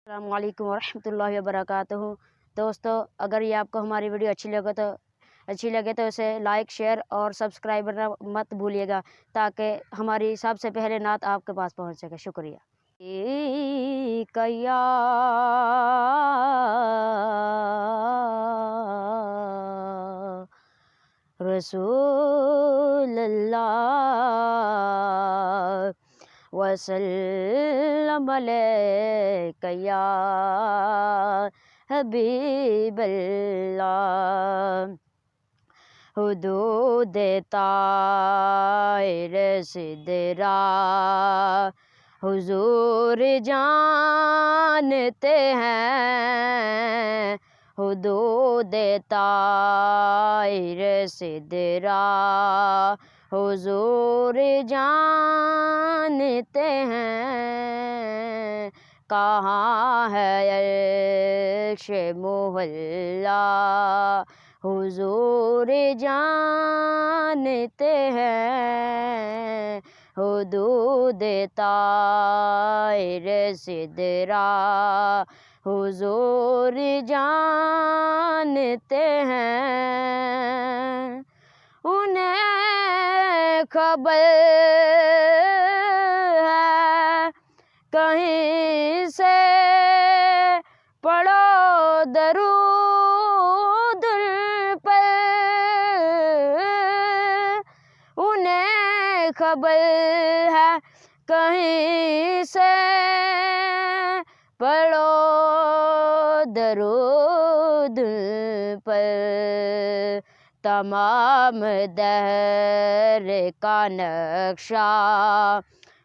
السلام علیکم ورحمۃ اللہ وبرکاتہ۔ دوستو، اگر یہ آپ کو ہماری ویڈیو اچھی لگے تو اسے لائک، شیئر اور سبسکرائب کرنا مت بھولیے گا، تاکہ ہماری سب سے پہلے نعت آپ کے پاس پہنچ سکے۔ شکریہ۔ یا رسول اللہ وسلم علیک یا حبیب اللہ، حدود طائر سدرا حضور جانتے ہیں، حدود طائر سدرا حضور جانتے ہیں، کہاں ہے عرش معلا حضور جانتے ہیں، حدود طائر سدرا حضور جانتے ہیں، انہیں خبر ہے کہیں سے پڑھو درود پر، انہیں خبر ہے کہیں سے پڑھو درود پر، تمام دہر کا نقشہ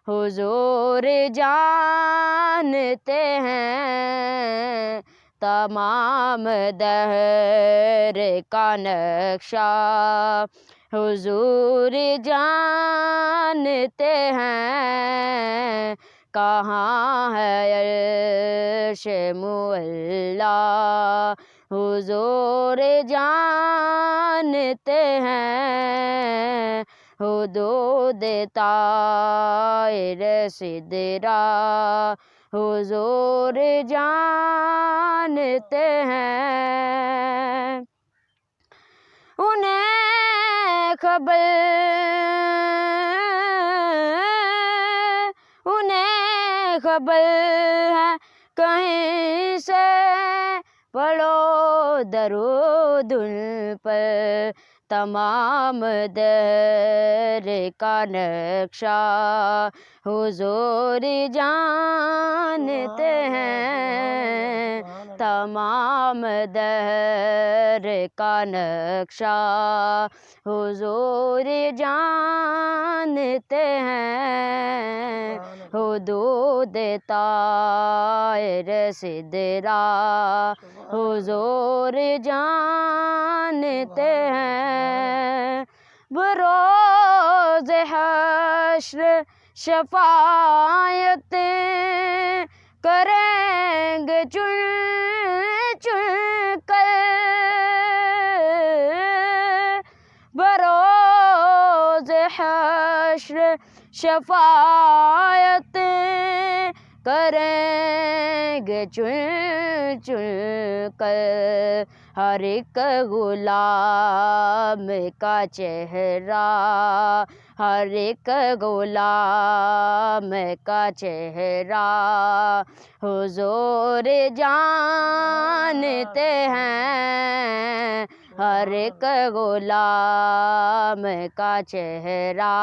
حضور جانتے ہیں، تمام دہر کا نقشہ حضور جانتے ہیں، کہاں ہے عرش معلا حضور جانتے ہیں، حدود طائر سدرا حضور جانتے ہیں، انہیں خبر ہے کہیں سے پڑھو درود پر، تمام دہر کا نقشہ حضور جانتے ہیں، تمام دہر کا نقشہ حضور جانتے ہیں، حدود طائر سدرا حضور جانتے ہیں، بروز حشر شفاعتیں کریں گے چن چن کر، بروز حشر شفاعتیں کریں گے چن چن کر، ہر ایک غلام کا چہرہ، ہر ایک غلام کا چہرہ حضور جانتے ہیں، ہر ایک غلام کا چہرہ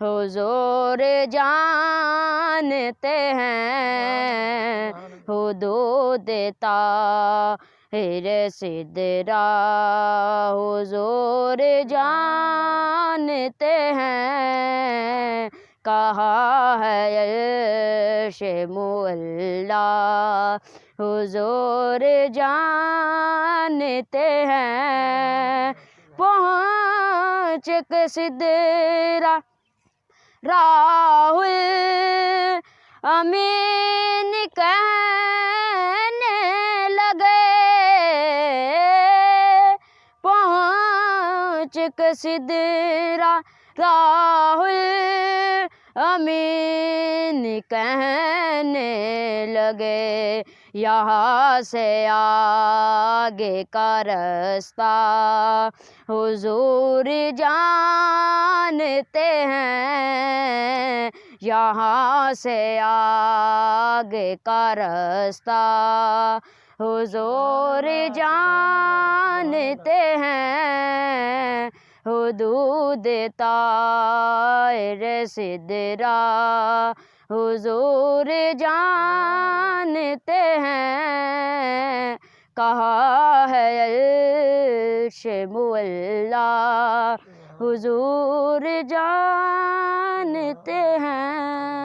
حضور جانتے ہیں، حدود طائر سدرا حضور جانتے ہیں، کہاں ہے عرش معلا حضور جانتے ہیں، پہنچ کے سدرا راہ امین کہنے لگے، پہنچ کے سدرا راہ امین کہنے لگے یہاں سے آگے کا رستہ حضور جانتے ہیں، یہاں سے آگے کا رستہ حضور جانتے ہیں، حدود طائر سدرا حضور جانتے ہیں، کہاں ہے عرش معلیٰ حضور جانتے ہیں۔